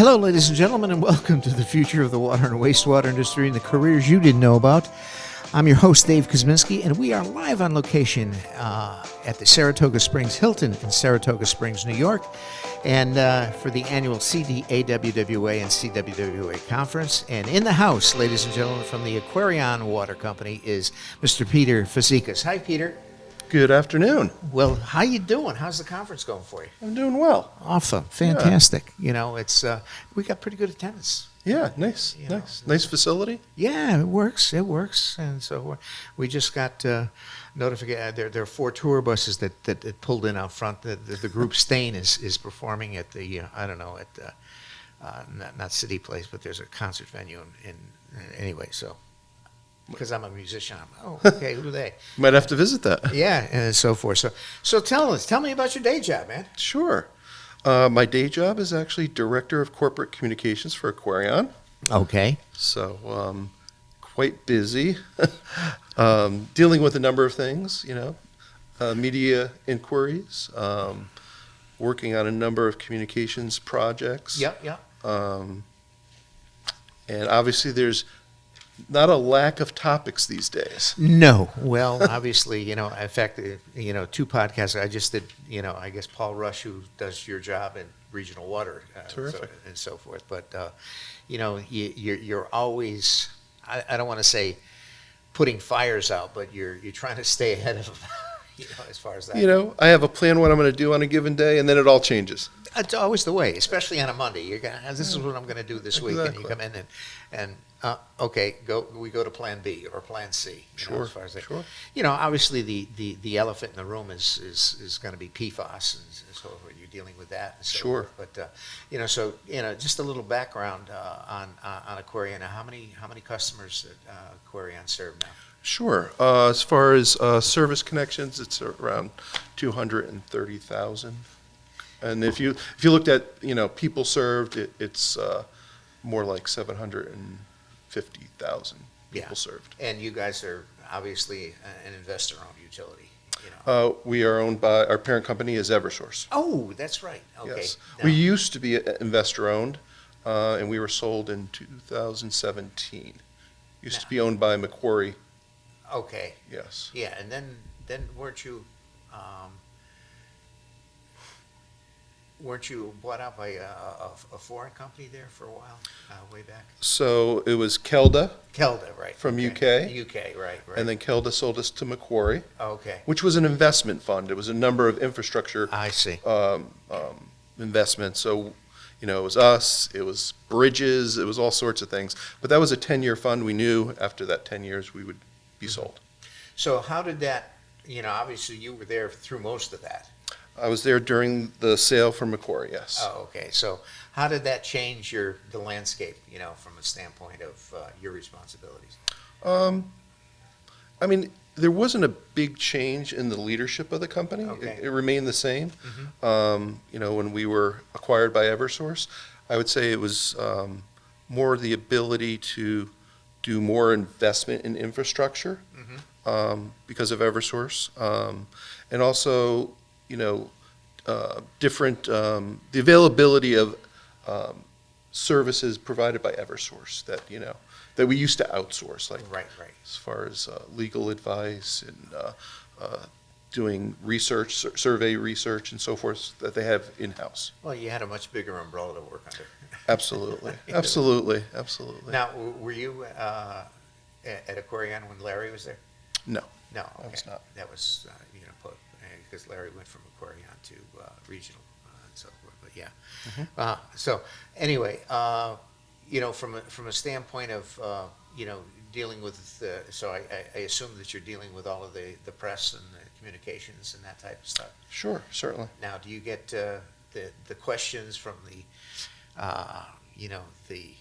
Hello, ladies and gentlemen, and welcome to the future of the water and wastewater industry and the careers you didn't know about. I'm your host, Dave Kosminski, and we are live on location at the Saratoga Springs Hilton in Saratoga Springs, New York, and for the annual CDAWWA and CWWA conference. And in the house, ladies and gentlemen, from the Aquarion Water Company is Mr. Peter Fazekas. Hi, Peter. Good afternoon. Well, how you doing? How's the conference going for you? I'm doing well. Awesome, fantastic. You know, it's we got pretty good attendance. Yeah, nice, nice facility. Yeah, it works. And so we just got notification. There are 4 tour buses that pulled in out front. The group Stain is performing at the not City Place, but there's a concert venue in anyway. So because I'm a musician, okay, who are they? Might have to visit that. Yeah, and so forth. So tell me about your day job, man. Sure. My day job is actually Director of Corporate Communications for Aquarion. Okay. So quite busy, dealing with a number of things, media inquiries, working on a number of communications projects. Yep. And obviously there's not a lack of topics these days. No. Well, obviously, in fact, 2 podcasts I just did, I guess Paul Rush, who does your job in regional water. Terrific. And so forth. But, you're always, I don't want to say putting fires out, but you're trying to stay ahead of them, as far as that. I have a plan what I'm going to do on a given day, and then it all changes. It's always the way, especially on a Monday. This is what I'm going to do this week, and you come in and okay, we go to Plan B or Plan C. Sure. As far as that. Sure. Obviously the elephant in the room is going to be PFAS, and so you're dealing with that. And so Sure. But just a little background on Aquarion. Now, how many customers that Aquarion serve now? Sure. As far as service connections, it's around 230,000. And if you looked at people served, it's more like 750,000 people served. And you guys are obviously an investor-owned utility. We are owned by, our parent company is Eversource. Oh, that's right. Okay. Yes. We used to be investor-owned, and we were sold in 2017. Used to be owned by Macquarie. Okay. Yes. Yeah, and then weren't you bought out by a foreign company there for a while, way back? So it was Kelda. Kelda, right. From okay. UK. UK, right. And then Kelda sold us to Macquarie. Okay. Which was an investment fund. It was a number of infrastructure I see. Investments. So, it was us, it was bridges, it was all sorts of things. But that was a 10-year fund. We knew after that 10 years we would be sold. So how did that, obviously you were there through most of that. I was there during the sale from Macquarie, yes. Oh, okay. So how did that change the landscape, from a standpoint of your responsibilities? There wasn't a big change in the leadership of the company. Okay. It remained the same. Mm-hmm. When we were acquired by Eversource, I would say it was more the ability to do more investment in infrastructure because of Eversource, and also different the availability of services provided by Eversource that that we used to outsource, like right. as far as legal advice and doing research, survey research, and so forth that they have in-house. Well, you had a much bigger umbrella to work under. Absolutely, absolutely. Now, were you at Aquarion when Larry was there? No, No, I was not. That was because Larry went from Aquarion to regional and so forth. But yeah. Mm-hmm. So anyway, from a standpoint of dealing with so I assume that you're dealing with all of the press and the communications and that type of stuff. Sure, certainly. Now, do you get the questions from the the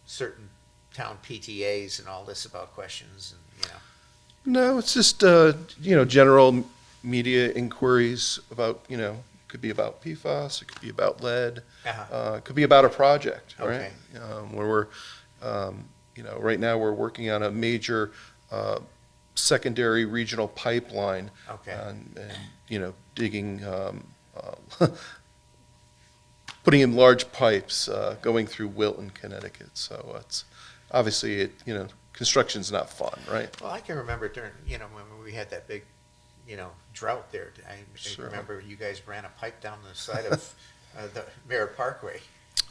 certain town PTAs and all this about questions and No, it's just general media inquiries about could be about PFAS, it could be about lead, it could be about a project, right? Okay. Where we're right now we're working on a major secondary regional pipeline. Okay. And digging putting in large pipes going through Wilton, Connecticut. So it's obviously, construction's not fun, right? Well, I can remember during, when we had that big, drought there. I Sure. remember you guys ran a pipe down the side of the Merritt Parkway.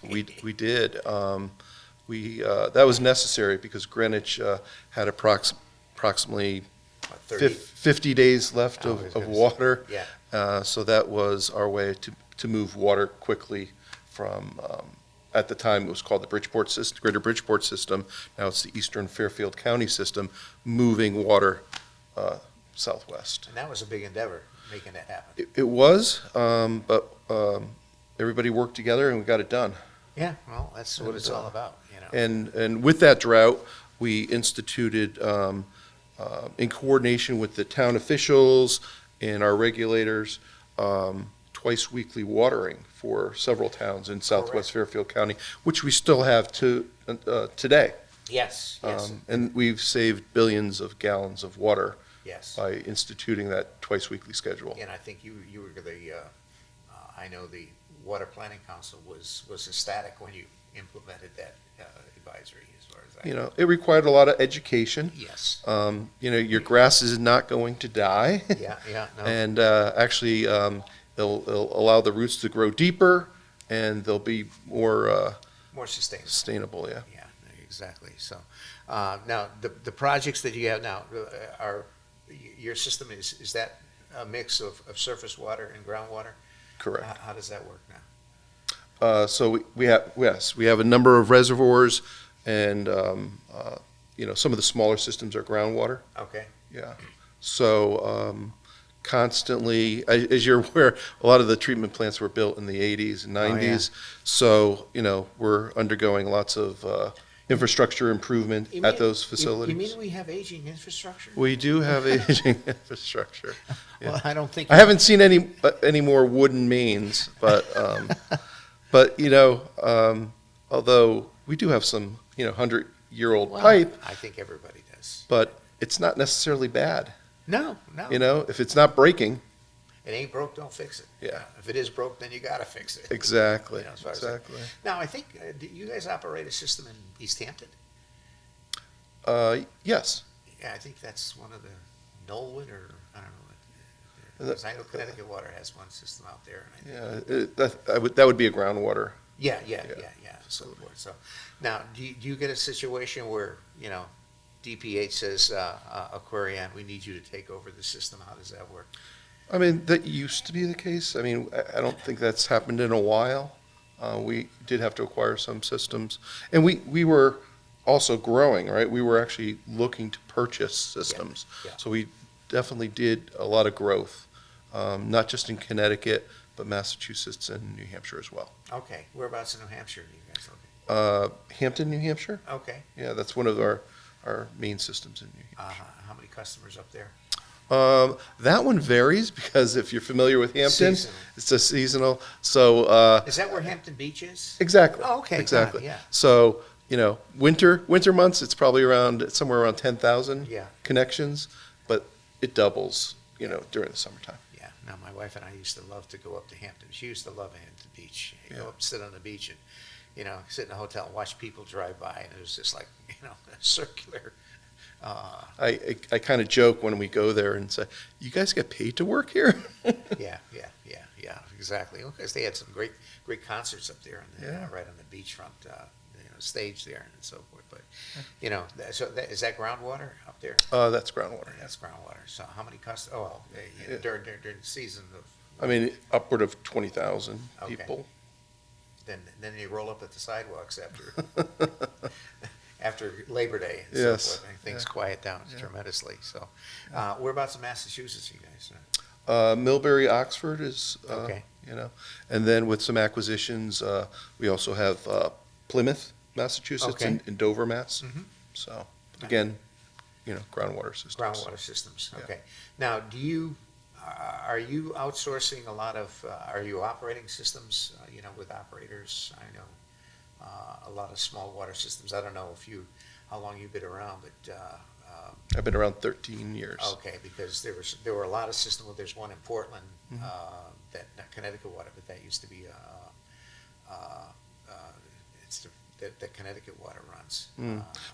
We did. That was necessary because Greenwich had approximately What, 30? 50 days left Oh, I was of gonna say, water. yeah. So that was our way to move water quickly from, at the time it was called the Bridgeport system, Greater Bridgeport system. Now it's the Eastern Fairfield County system, moving water southwest. And that was a big endeavor, making that happen. It was, but everybody worked together and we got it done. Yeah, well, that's what it's all about, And with that drought, we instituted, in coordination with the town officials and our regulators, twice weekly watering for several towns in southwest Fairfield County, which we still have today. Yes, yes, And we've saved billions of gallons of water yes. by instituting that twice weekly schedule. And I think you were I know the Water Planning Council was ecstatic when you implemented that advisory, as far as I know. It required a lot of education. Yes. Your grass is not going to die. Yeah, no. And actually, they'll allow the roots to grow deeper, and they'll be more More sustainable. sustainable. Yeah. Yeah, exactly. So, now, the projects that you have now, are, your system is that a mix of surface water and groundwater? Correct. How does that work now? So we have a number of reservoirs, and some of the smaller systems are groundwater. Okay. Yeah. So constantly, as you're aware, a lot of the treatment plants were built in the 80s and 90s. So we're undergoing lots of infrastructure improvement at those facilities. You mean we have aging infrastructure? We do have aging infrastructure. Yeah. Well, I don't think. I haven't seen any more wooden mains, but although we do have some 100-year-old Well, pipe, I think everybody does. but it's not necessarily bad. No. If it's not breaking. It ain't broke, don't fix it. Yeah. If it is broke, then you gotta fix it. Exactly. As far as that. Exactly. Now, I think, do you guys operate a system in East Hampton? Yes. Yeah, I think that's one of the Knollwood, or, I don't know. Because I know Connecticut Water has one system out there. And That would be a groundwater. Yeah. So forth. So, now, do you get a situation where, DPH says, Aquarion, we need you to take over the system? How does that work? I mean, that used to be the case. I mean, I don't think that's happened in a while. We did have to acquire some systems. And we were also growing, right? We were actually looking to purchase systems. Yeah. So we definitely did a lot of growth, not just in Connecticut, but Massachusetts and New Hampshire as well. Okay. Whereabouts in New Hampshire do you guys look Hampton, New Hampshire? at? Okay. Yeah, that's one of our main systems in New Hampshire. How many customers up there? That one varies because if you're familiar with Hampton, Seasonal. it's a seasonal. So Is that where Hampton Beach is? exactly. Oh, okay. Exactly. Yeah. So winter months, it's probably somewhere around 10,000 Yeah. connections, but it doubles during the summertime. Yeah. Now, my wife and I used to love to go up to Hampton. She used to love Hampton Beach. You Yeah. go up, sit on the beach, and sit in a hotel and watch people drive by, and it was just like a circular. I kind of joke when we go there and say, "You guys get paid to work here?" Yeah, exactly. Because they had some great concerts up there, right on the beachfront stage there and so forth. But is that groundwater up there? That's groundwater. That's groundwater. So how many customers? Oh, well, during the season of. I mean, upward of 20,000 Okay. people. Then you roll up at the sidewalks after Labor Day and Yes. so forth, and things quiet down tremendously. So, whereabouts in Massachusetts, you guys? Millbury, Oxford is, Okay. And then with some acquisitions, we also have Plymouth, Massachusetts, Okay. and Dover, Mass. Mhm. So again, groundwater systems. Groundwater systems. Yeah. Okay. Now, are you outsourcing a lot of? Are you operating systems? With operators. I know a lot of small water systems. I don't know how long you've been around, but. I've been around 13 years. Okay, because there were a lot of systems. Well, there's one in Portland, Mm-hmm. that not Connecticut Water, but that used to be that Connecticut Water runs.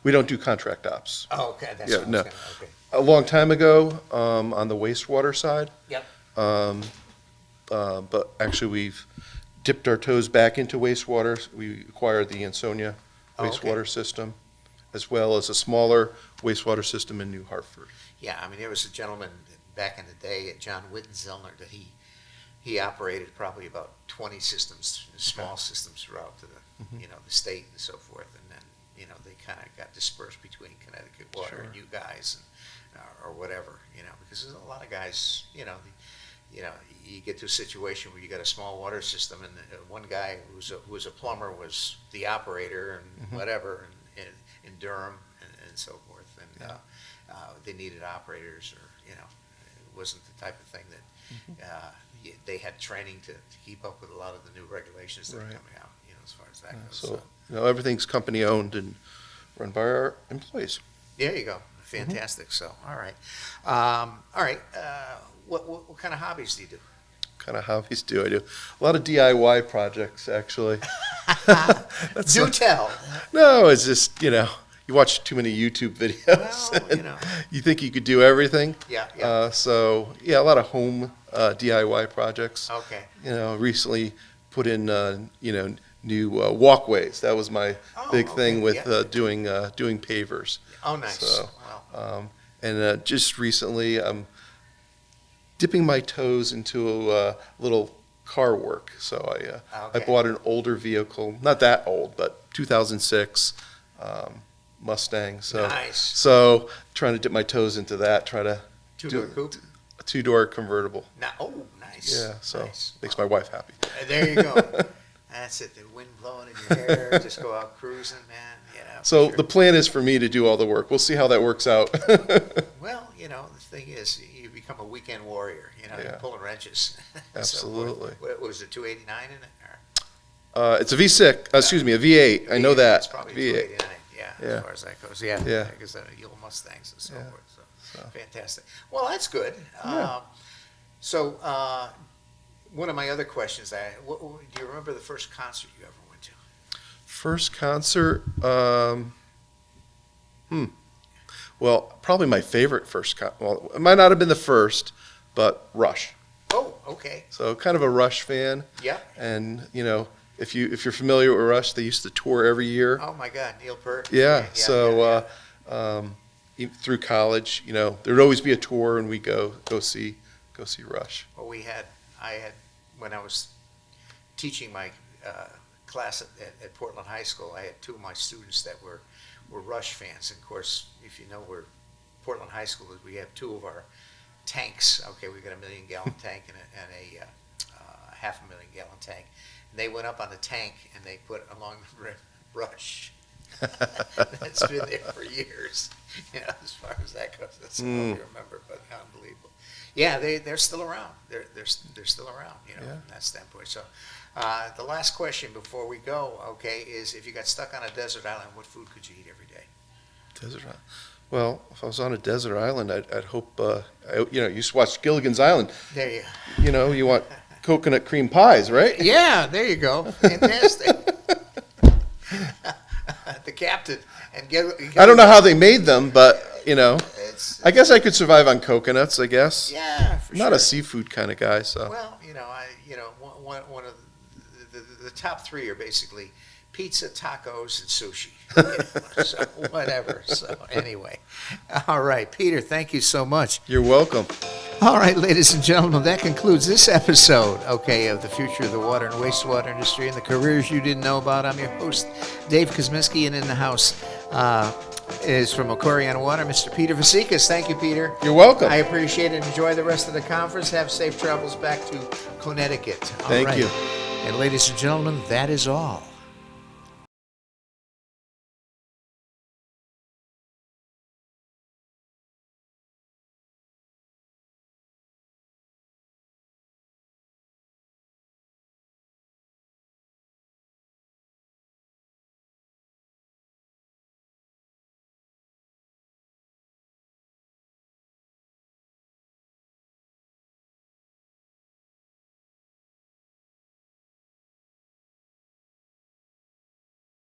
We don't do contract ops. Oh, okay, that's Yeah, what I was no. gonna, okay. A long time ago, on the wastewater side, Yep. but actually we've dipped our toes back into wastewater. We acquired the Ansonia Oh, okay. wastewater system, as well as a smaller wastewater system in New Hartford. Yeah, I mean, there was a gentleman back in the day, John Witten-Zellner, that he operated probably about 20 systems, small systems throughout the, the state and so forth. And then, they kind of got dispersed between Connecticut Water and you guys or whatever, because there's a lot of guys, you get to a situation where you got a small water system and one guy who was a plumber was the operator and whatever in Durham and so forth. And they needed operators or, it wasn't the type of thing that they had training to keep up with a lot of the new regulations that are coming out, as far as that goes. So, everything's company owned and run by our employees. There you go. Fantastic. So, all right. What kind of hobbies do you do? Kind of hobbies do I do? A lot of DIY projects, actually. Do tell. No, it's just, you watch too many YouTube videos. Well, You think you could do everything. Yeah. A lot of home DIY projects. Okay. Recently put in, new walkways. That was my big thing with doing pavers. Oh, nice. So, wow. and just recently, I'm dipping my toes into a little car work. So I bought an older vehicle, not that old, but 2006 Mustang. So, nice. So trying to dip my toes into that, try to Two-door coupe? a two-door convertible. Nice. Yeah, so nice. makes my wife happy. There you go. That's it. The wind blowing in your hair. Just go out cruising, man. So sure. the plan is for me to do all the work. We'll see how that works out. Well, the thing is, you become a weekend warrior. You're pulling wrenches. Absolutely. So what was it, 289 in it? Or? It's a V6. Excuse me, a V8. I know that. It's probably V8. 289. Yeah, as far as that goes. Yeah. Because the old Mustangs and so forth. So fantastic. Well, that's good. One of my other questions, do you remember the first concert you ever went to? First concert, well, probably my favorite first concert. Well, it might not have been the first, but Rush. Oh, okay. So kind of a Rush fan. Yeah. And if you're familiar with Rush, they used to tour every year. Oh my God, Neil Peart. Yeah. Through college, there'd always be a tour, and we go see Rush. Well, I had when I was teaching my class at Portland High School, I had two of my students that were Rush fans. And of course, if you know where Portland High School is, we have two of our tanks. Okay, we got a 1 million gallon tank and a 500,000 gallon tank. And they went up on the tank and they put along the rim Rush. That's been there for years. As far as that goes, that's all I remember. But unbelievable. Yeah, they're still around. They're still around. From that standpoint. So, the last question before we go, okay, is if you got stuck on a desert island, what food could you eat every day? Desert island. Well, if I was on a desert island, I'd hope. You used to watch Gilligan's Island. There you. You want coconut cream pies, right? Yeah, there you go. Fantastic. The captain and get. I don't know how they made them, but I guess I could survive on coconuts. I guess. Yeah, for Not sure. a seafood kind of guy, so. Well, one of the top three are basically pizza, tacos, and sushi. So whatever. So anyway, all right, Peter. Thank you so much. You're welcome. All right, ladies and gentlemen, that concludes this episode, okay, of the future of the water and wastewater industry and the careers you didn't know about. I'm your host, Dave Kosminski, and in the house is from Aquarion Water, Mr. Peter Fazekas. Thank you, Peter. You're welcome. I appreciate it. Enjoy the rest of the conference. Have safe travels back to Connecticut. All Thank right. you. And ladies and gentlemen, that is all.